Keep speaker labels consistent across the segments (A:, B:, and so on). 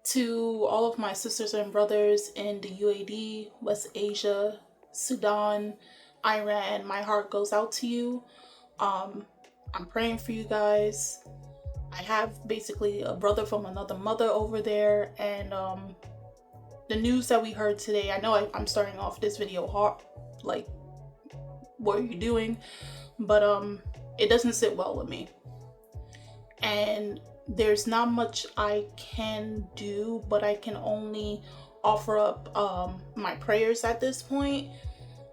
A: To all of my sisters and brothers in the UAD, West Asia, Sudan, Iran, my heart goes out to you. I'm praying for you guys. I have basically a brother from another mother over there, and the news that we heard today, I know I'm starting off this video hard, like, what are you doing? But it doesn't sit well with me. And there's not much I can do, but I can only offer up my prayers at this point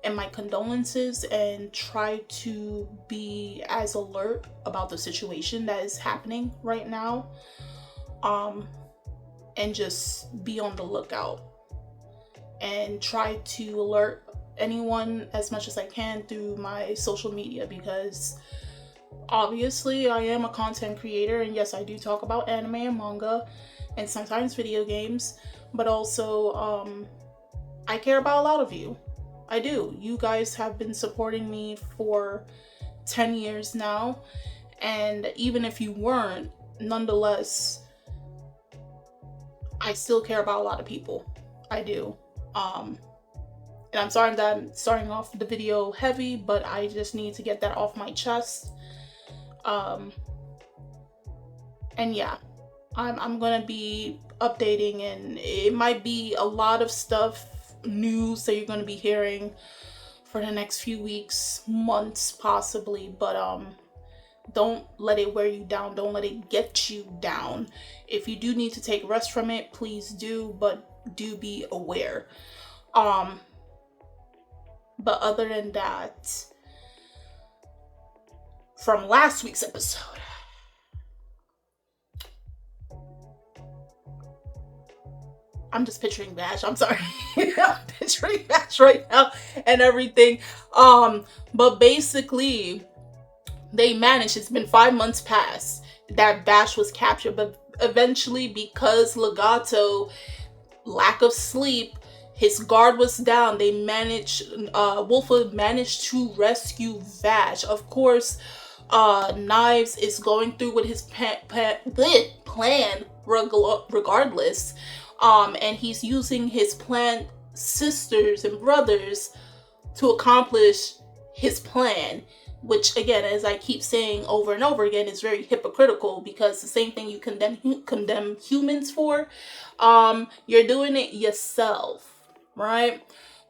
A: and my condolences, and try to be as alert about the situation that is happening right now, and just be on the lookout and try to alert anyone as much as I can through my social media, because obviously I am a content creator, and yes, I do talk about anime and manga and sometimes video games, but also I care about a lot of you. I do. You guys have been supporting me for 10 years now, and even if you weren't, nonetheless, I still care about a lot of people. I do. And I'm sorry that I'm starting off the video heavy, but I just need to get that off my chest. And yeah, I'm gonna be updating, and it might be a lot of stuff, news that you're gonna be hearing for the next few weeks, months possibly, but don't let it wear you down. Don't let it get you down. If you do need to take rest from it, please do, but do be aware. But other than that, from last week's episode, I'm just picturing Bash. I'm sorry. I'm picturing Bash right now and everything. But basically, they managed. It's been 5 months past that Bash was captured, but eventually, because Legato, lack of sleep, his guard was down. They managed. Wolfwood managed to rescue Vash. Of course, Knives is going through with his plan regardless. And he's using his plant sisters and brothers to accomplish his plan, which, again, as I keep saying over and over again, is very hypocritical, because the same thing you condemn humans for, you're doing it yourself, right?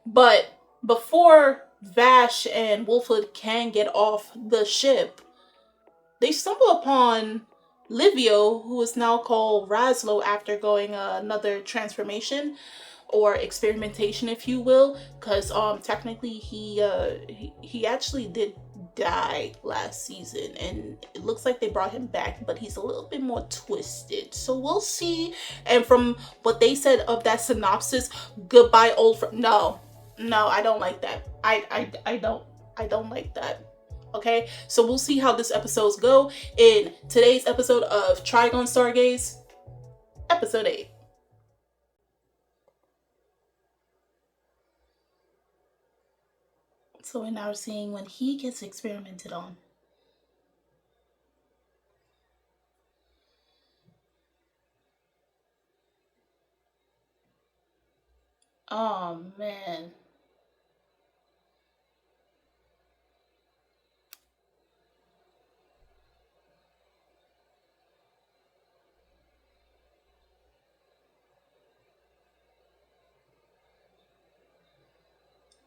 A: But before Vash and Wolfwood can get off the ship, they stumble upon Livio, who is now called Razlo after going another transformation or experimentation, if you will, because technically he actually did die last season, and it looks like they brought him back, but he's a little bit more twisted, so we'll see. And from what they said of that synopsis, goodbye old friend. No, I don't like that. I don't like that. Okay, so we'll see how this episodes go in today's episode of Trigun STARGAZE, episode 8. So we're now seeing when he gets experimented on. Oh man.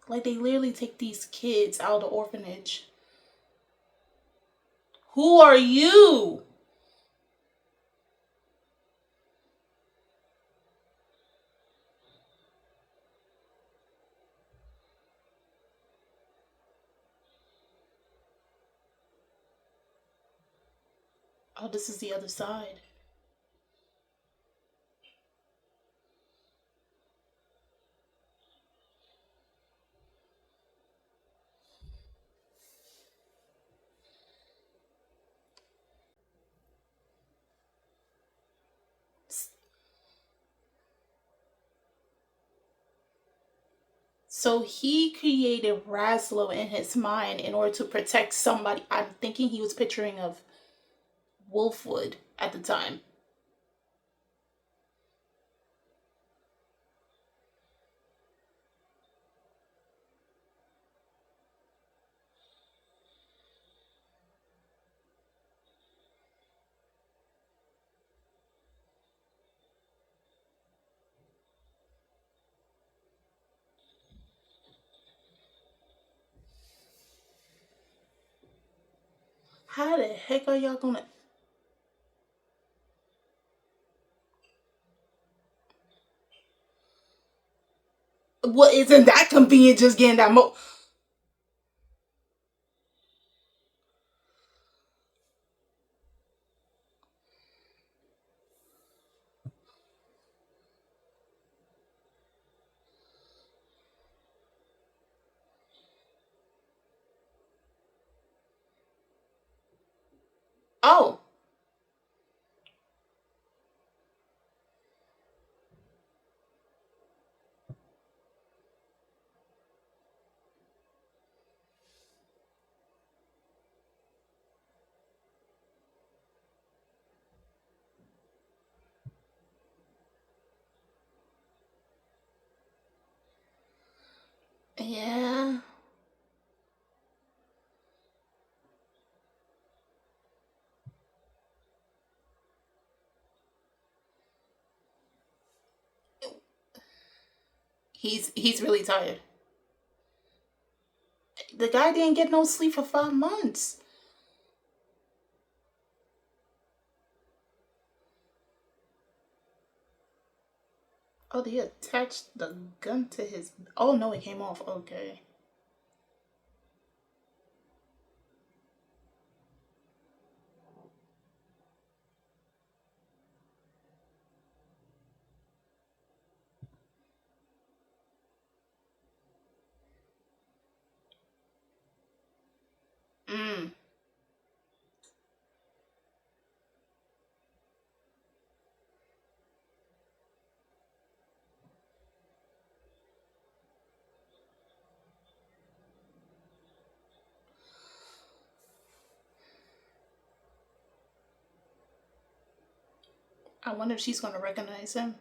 A: Like, they literally take these kids out of the orphanage. Who are you? Oh, this is the other side. So he created Razlo in his mind in order to protect somebody. I'm thinking he was picturing of Wolfwood at the time. How the heck are y'all gonna? What, isn't that convenient? Just getting that Oh, yeah. He's really tired. The guy didn't get no sleep for 5 months. Oh, they attached the gun to his. Oh no, it came off. Okay. Mm. I wonder if she's gonna recognize him.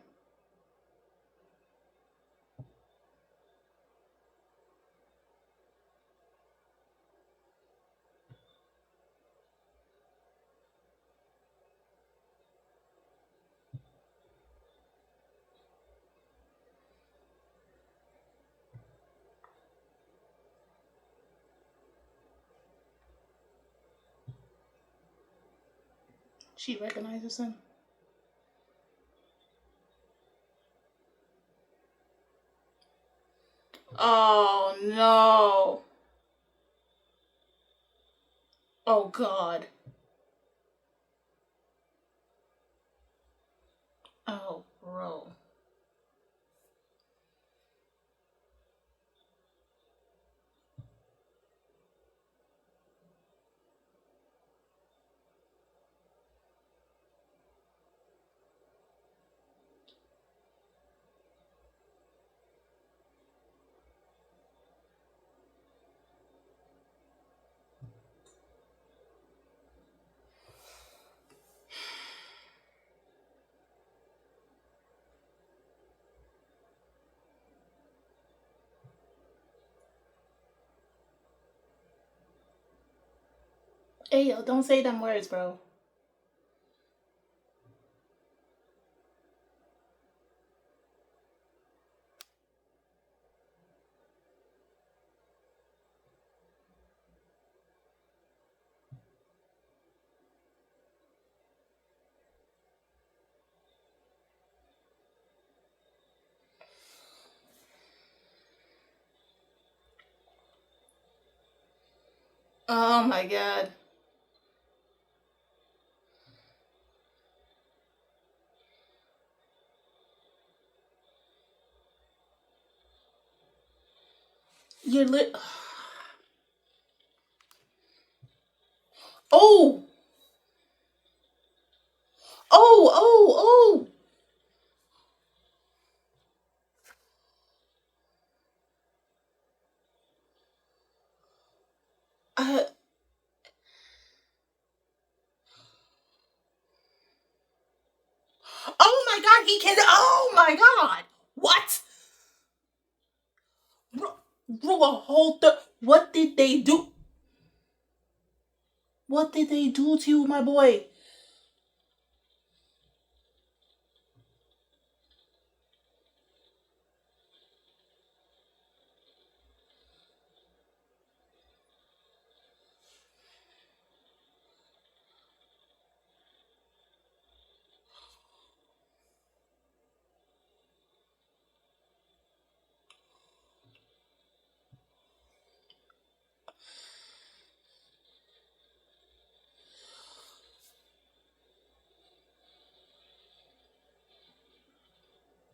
A: She recognizes him. Oh no. Oh god. Oh bro. Hey yo, don't say them words, bro. Oh my god. You're lit. Oh! Oh, oh, oh! Oh my god, he can. Oh my god! What? Bro, a whole what did they do? What did they do to you, my boy?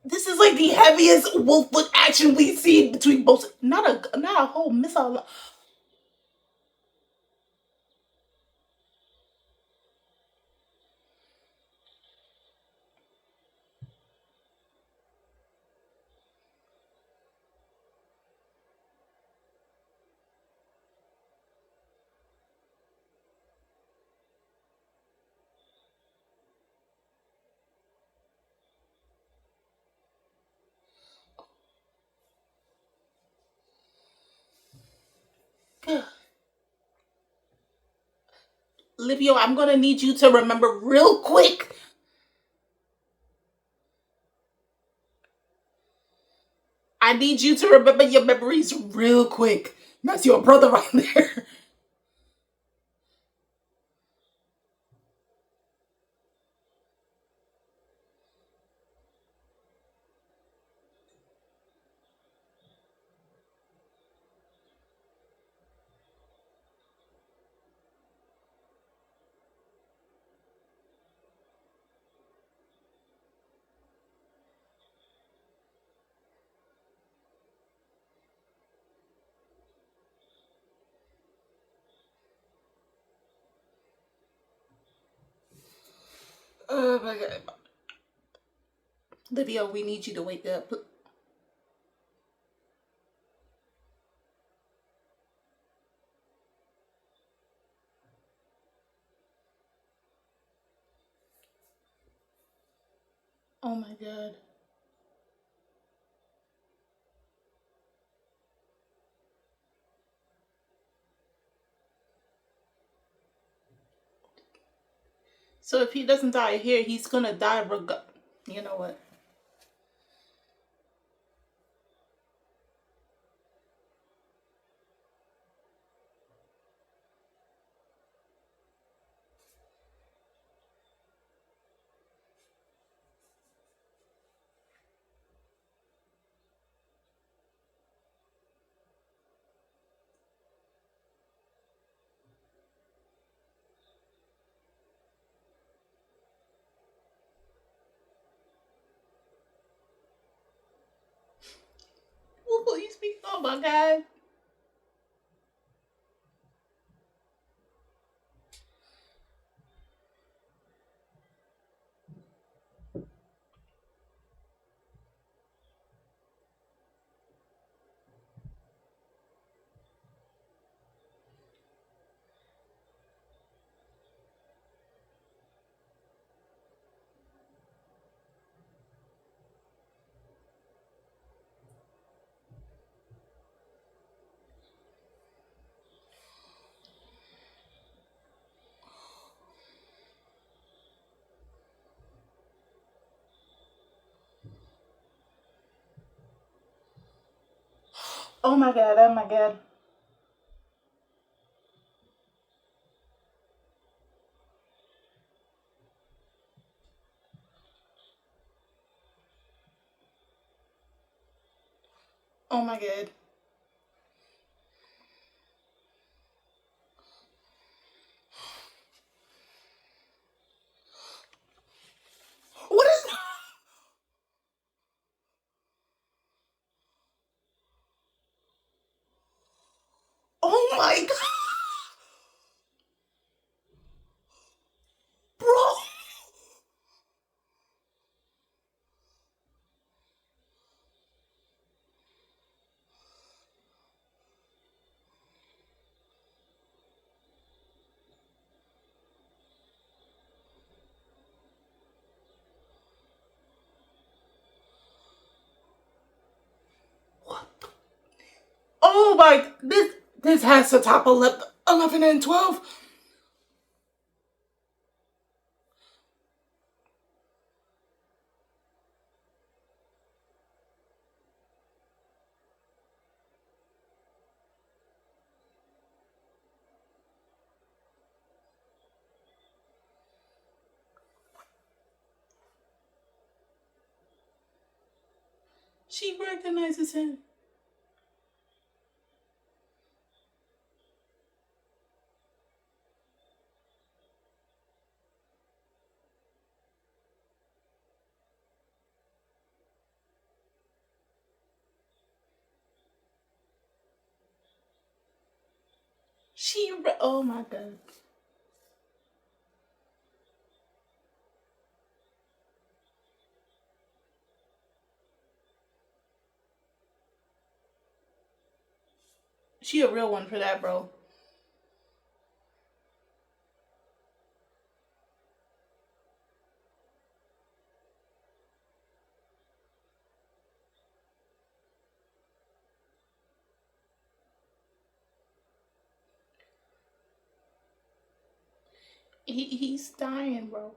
A: This is like the heaviest Wolfwood action we've seen between both. Not a whole missile. Livio, I'm gonna need you to remember real quick. I need you to remember your memories real quick. That's your brother right there. Oh my god. Livio, we need you to wake up. Oh my god. So if he doesn't die here, he's gonna die You know what? Please be. Oh my god. Oh my god. Oh my god. Oh my god. What is? Oh my god, bro. Oh my. This has to top 11 and 12. She recognizes him. Oh my god. She a real one for that, bro. He's dying, bro.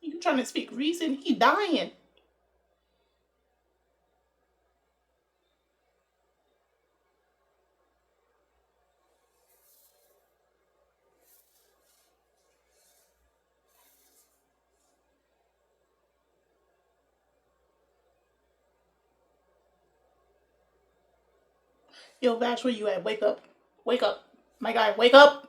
A: You trying to speak reason? He dying. Yo, Vash, where you at? Wake up. Wake up. My guy, wake up.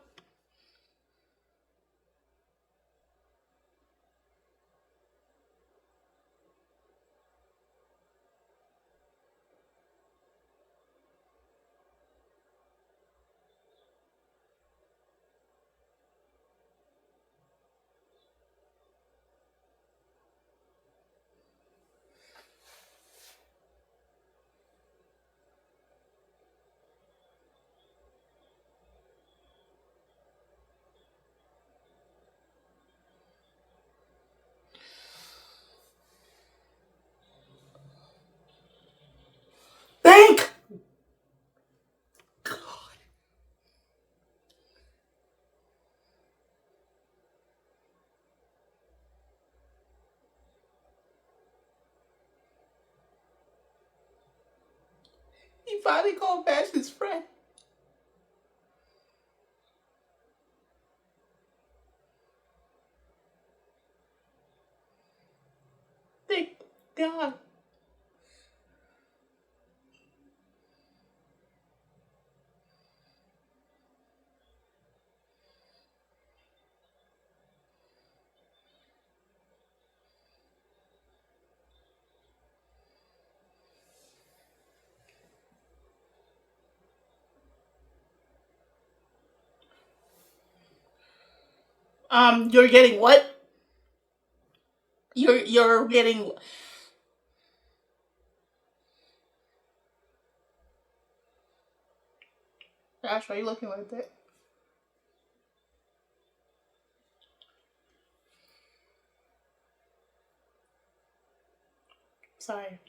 A: Thank God. He finally called Vash his friend. Thank God. You're getting what? You're getting. Gosh, why are you looking like that? Sorry.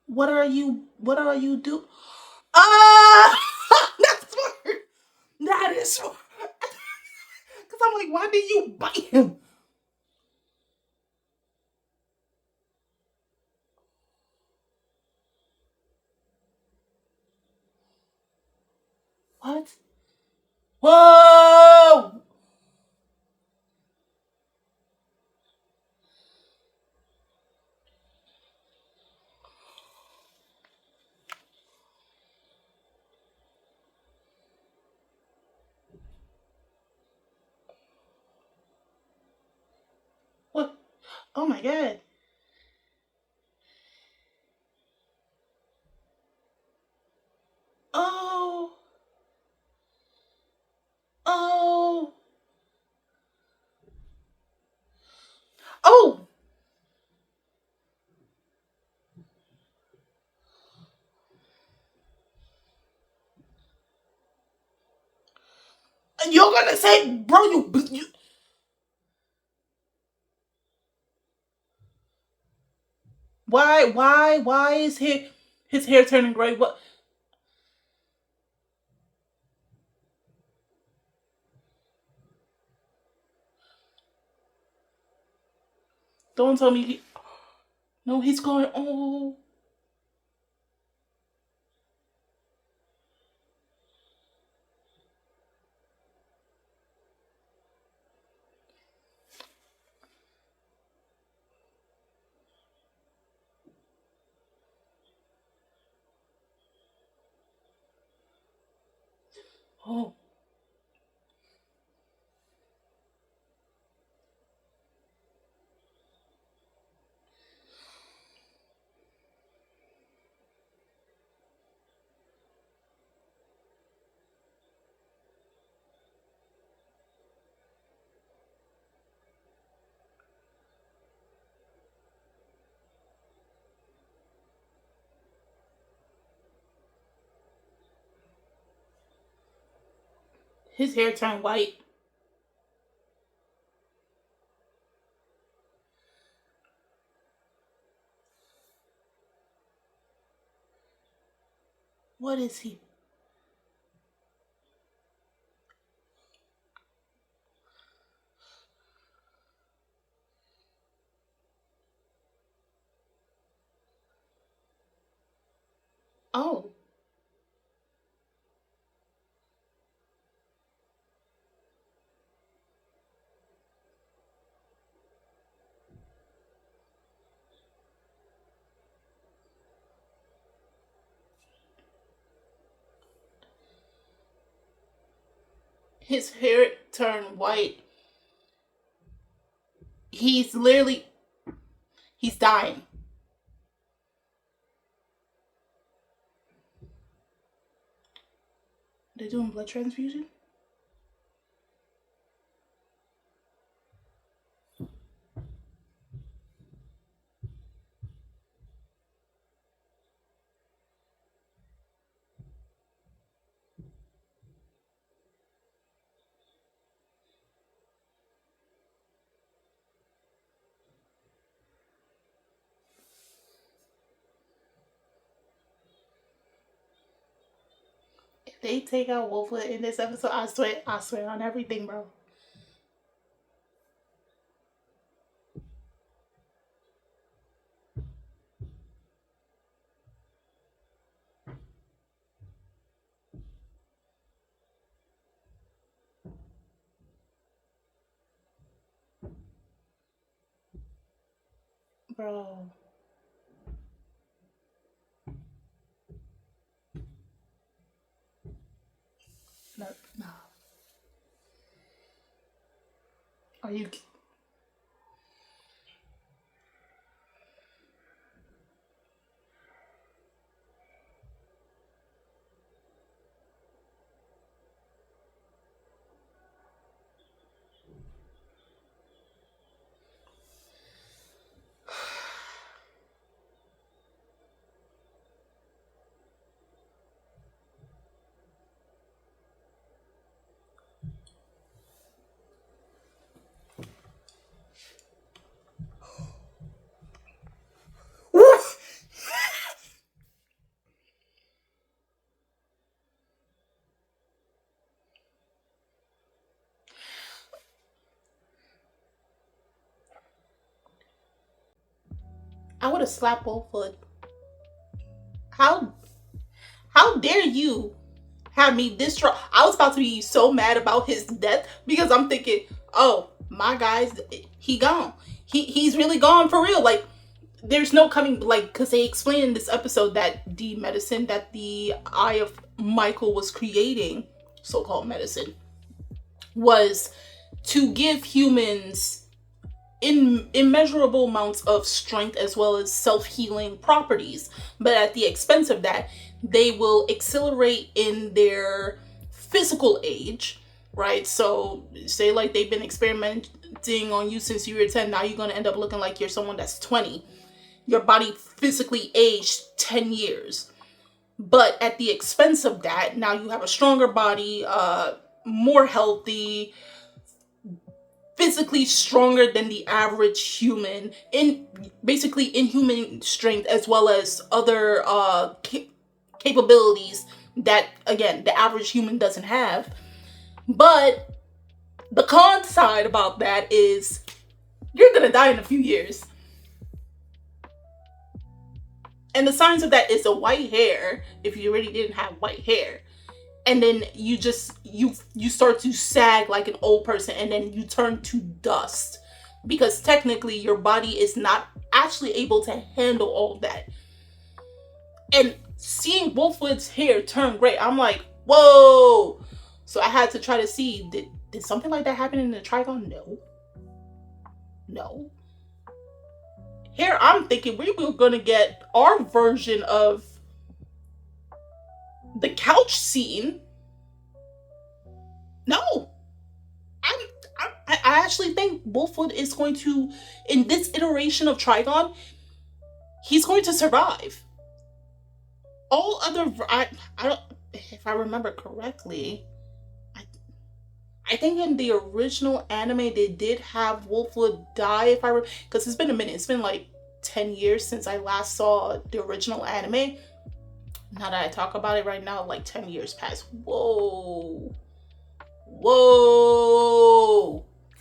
A: What are you do? Ah, that's smart. That is smart. Cause I'm like, why did you bite him? What? Whoa! What? Oh my god. Oh. Oh. Oh. You're gonna say, bro, you. Why is his hair turning gray? What? Don't tell me. No, he's going. Oh. Oh. His hair turned white. What is he? Oh. His hair turned white. He's literally, he's dying. They're doing blood transfusion? If they take out Wolfwood in this episode, I swear on everything, bro. Bro. No, no. Are you? I would have slapped Wolfwood. How how dare you have me distraught? I was about to be so mad about his death because I'm thinking, oh, my guy's he gone. He's really gone for real. Like, there's no coming, like, because they explained in this episode that the medicine that the Eye of Michael was creating, so-called medicine, was to give humans immeasurable amounts of strength as well as self-healing properties, but at the expense of that they will accelerate in their physical age, right? So say like they've been experimenting on you since you were 10, now you're going to end up looking like you're someone that's 20. Your body physically aged 10 years, but at the expense of that, now you have a stronger body, more healthy, physically stronger than the average human, in basically inhuman strength as well as other capabilities that, again, the average human doesn't have. But the con side about that is you're gonna die in a few years. And the signs of that is the white hair, if you already didn't have white hair. And then you just, you start to sag like an old person, and then you turn to dust. Because technically your body is not actually able to handle all that. And seeing Wolfwood's hair turn gray, I'm like, whoa, So I had to try to see, did something like that happen in the Trigun? No. Here I'm thinking we were gonna get our version of the couch scene. No. I actually think Wolfwood is going to, in this iteration of Trigun, he's going to survive. All other, I don't, if I remember correctly, I think in the original anime they did have Wolfwood die, if I remember, because it's been a minute. It's been like 10 years since I last saw the original anime. Now that I talk about it right now, like 10 years passed. Whoa.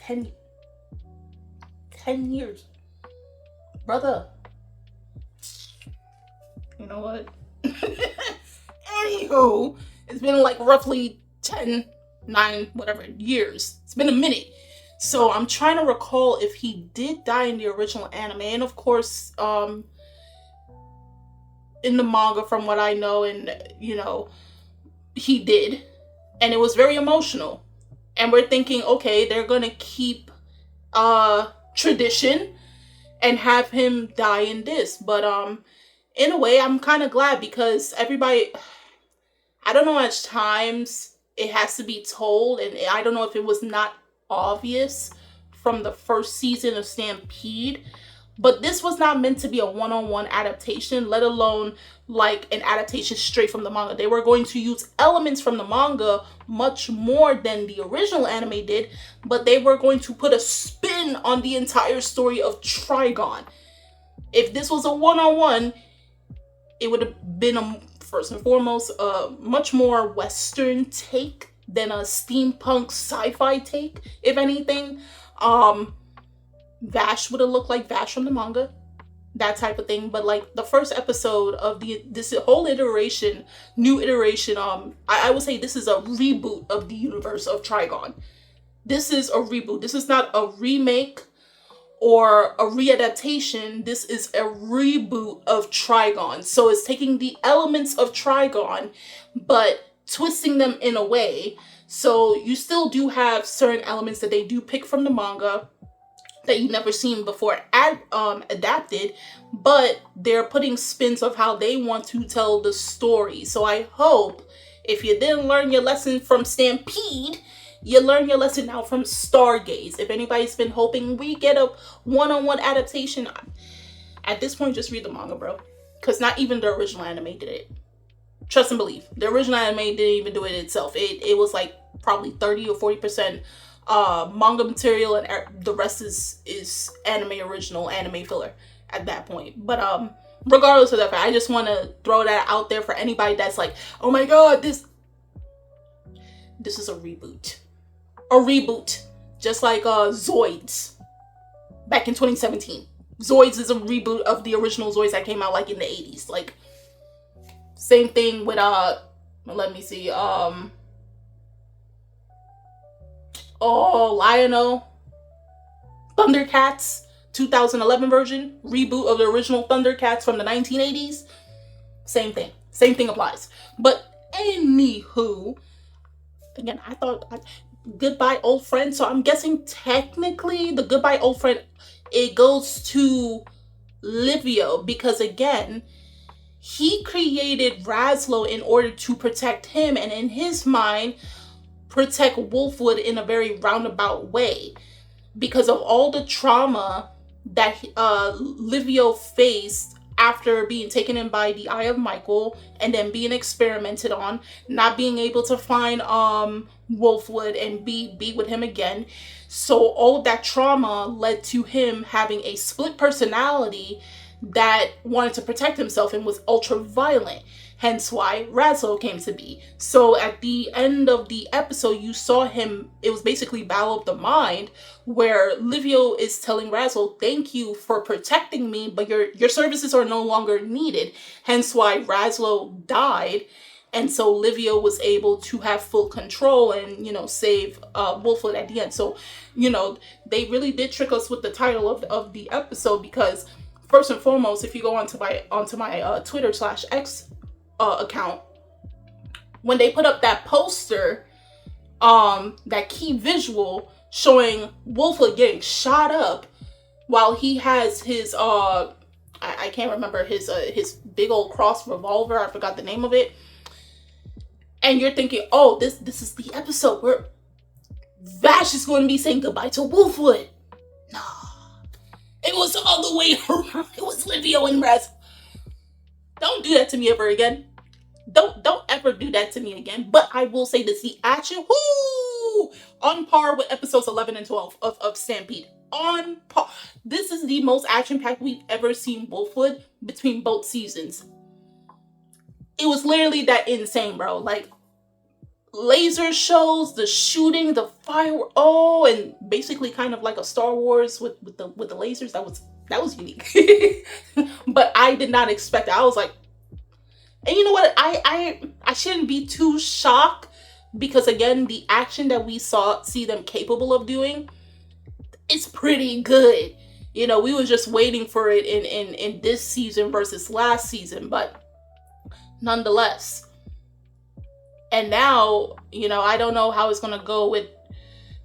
A: 10 years. Brother. You know what? Anywho, it's been like roughly 10, 9, whatever years. It's been a minute. So I'm trying to recall if he did die in the original anime. And of course, in the manga, from what I know, and he did. And it was very emotional. And we're thinking, okay, they're gonna keep tradition and have him die in this. But in a way, I'm kind of glad, because everybody, I don't know how much times it has to be told, and I don't know if it was not obvious from the first season of Stampede, but this was not meant to be a one-on-one adaptation, let alone like an adaptation straight from the manga. They were going to use elements from the manga much more than the original anime did, but they were going to put a spin on the entire story of Trigun. If this was a one-on-one, it would have been, first and foremost, a much more Western take than a steampunk sci-fi take, if anything. Vash would have looked like Vash from the manga, that type of thing. But like the first episode of this whole iteration, new iteration, I would say this is a reboot of the universe of Trigun. This is a reboot. This is not a remake or a readaptation. This is a reboot of Trigun. So it's taking the elements of Trigun, but twisting them in a way. So you still do have certain elements that they do pick from the manga that you've never seen before adapted, but they're putting spins of how they want to tell the story. So I hope, if you didn't learn your lesson from Stampede, you learn your lesson now from Stargaze. If anybody's been hoping we get a one-on-one adaptation, at this point, just read the manga, bro. Because not even the original anime did it. Trust and believe. The original anime didn't even do it itself. It was like probably 30 or 40% manga material, and the rest is original anime filler at that point. But regardless of that fact, I just want to throw that out there for anybody that's like, oh my god, this is a reboot. Just like Zoids back in 2017. Zoids is a reboot of the original Zoids that came out like in the 80s. Like, same thing with let me see, Lionel, Thundercats, 2011 version, reboot of the original Thundercats from the 1980s. Same thing applies. But anywho, again, I thought Goodbye Old Friend, so I'm guessing technically the Goodbye Old Friend, it goes to Livio, because again, he created Razlo in order to protect him, and in his mind, protect Wolfwood in a very roundabout way, because of all the trauma that Livio faced after being taken in by the Eye of Michael and then being experimented on, not being able to find Wolfwood and be with him again. So all of that trauma led to him having a split personality that wanted to protect himself and was ultra violent. Hence why Razlo came to be. So at the end of the episode, you saw him, it was basically Battle of the Mind, where Livio is telling Razlo, thank you for protecting me, but your services are no longer needed. Hence why Razlo died. And so Livio was able to have full control and, save Wolfwood at the end. So, they really did trick us with the title of the episode, because first and foremost, if you go onto my Twitter/X account, when they put up that poster, that key visual showing Wolfwood getting shot up while he has his I can't remember his big old cross revolver. I forgot the name of it. And you're thinking, oh, this is the episode where Vash is going to be saying goodbye to Wolfwood. No, it was the other way around. It was Livio and Raz. Don't do that to me ever again. Don't ever do that to me again. But I will say this: the action, whoo, on par with episodes 11 and 12 of Stampede. On par. This is the most action-packed we've ever seen Wolfwood between both seasons. It was literally that insane, bro. Like, laser shows, the shooting, the fireworks, and basically kind of like a Star Wars with the lasers. That was unique. But I did not expect it. I was like, and you know what? I shouldn't be too shocked, because again, the action that we see them capable of doing, it's pretty good. You know, we were just waiting for it in this season versus last season, but nonetheless. And now, you know, I don't know how it's gonna go with,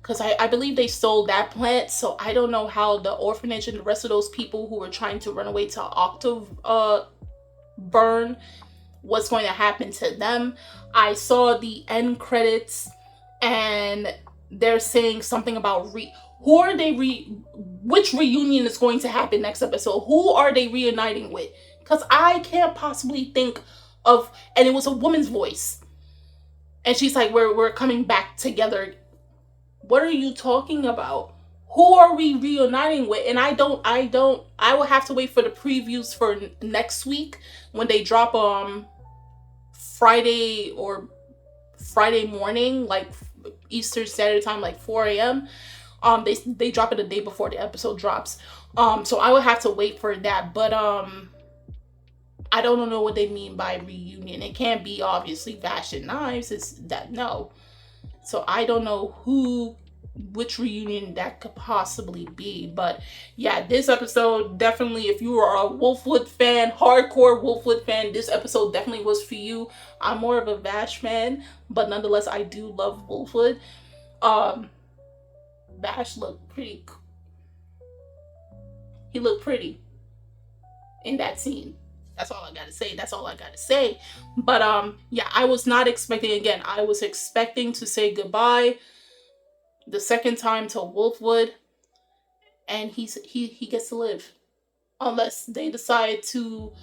A: because I believe they stole that plant, so I don't know how the orphanage and the rest of those people who were trying to run away to Octave burn, what's going to happen to them. I saw the end credits and they're saying something about which reunion is going to happen next episode. Who are they reuniting with? Because I can't possibly think of, and it was a woman's voice. And she's like, we're coming back together. What are you talking about? Who are we reuniting with? And I will have to wait for the previews for next week when they drop Friday morning, like Eastern Standard Time, like 4 a.m. They drop it the day before the episode drops. So I will have to wait for that. But I don't know what they mean by reunion. It can't be obviously Vash and Knives. It's that, no. So I don't know which reunion that could possibly be. But yeah, this episode definitely, if you are a Wolfwood fan, hardcore Wolfwood fan, this episode definitely was for you. I'm more of a Vash fan, but nonetheless, I do love Wolfwood. Vash looked pretty. He looked pretty in that scene. That's all I gotta say. But yeah, I was not expecting, again, I was expecting to say goodbye the second time to Wolfwood, and he gets to live, unless they decide to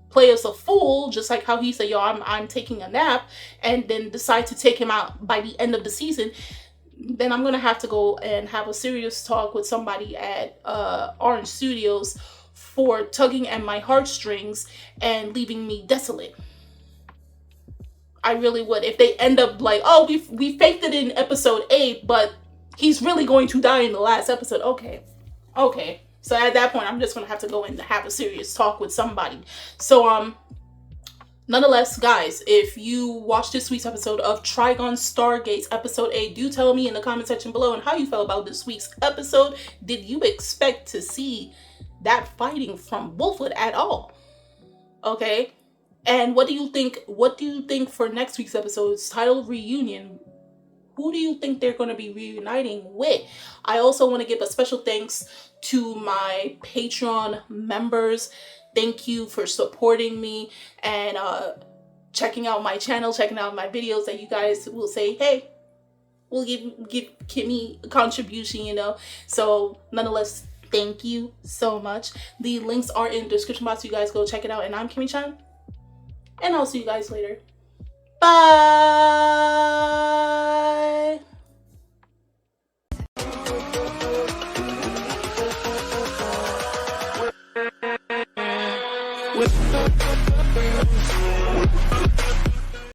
A: play us a fool, just like how he said, yo, I'm taking a nap, and then decide to take him out by the end of the season. Then I'm gonna have to go and have a serious talk with somebody at Orange Studios for tugging at my heartstrings and leaving me desolate. I really would. If they end up like, oh, we faked it in episode 8, but he's really going to die in the last episode. Okay. So at that point, I'm just gonna have to go and have a serious talk with somebody. So nonetheless, guys, if you watched this week's episode of Trigun STARGAZE episode 8, do tell me in the comment section below and how you felt about this week's episode. Did you expect to see that fighting from Wolfwood at all? Okay. And what do you think for next week's episode? It's titled Reunion. Who do you think they're going to be reuniting with? I also want to give a special thanks to my Patreon members. Thank you for supporting me and checking out my channel, checking out my videos, that you guys will say, hey, we'll give Kimmy a contribution, you know. So nonetheless, thank you so much. The links are in the description box. You guys go check it out. And I'm Kimmy Chan. And I'll see you guys later. Bye.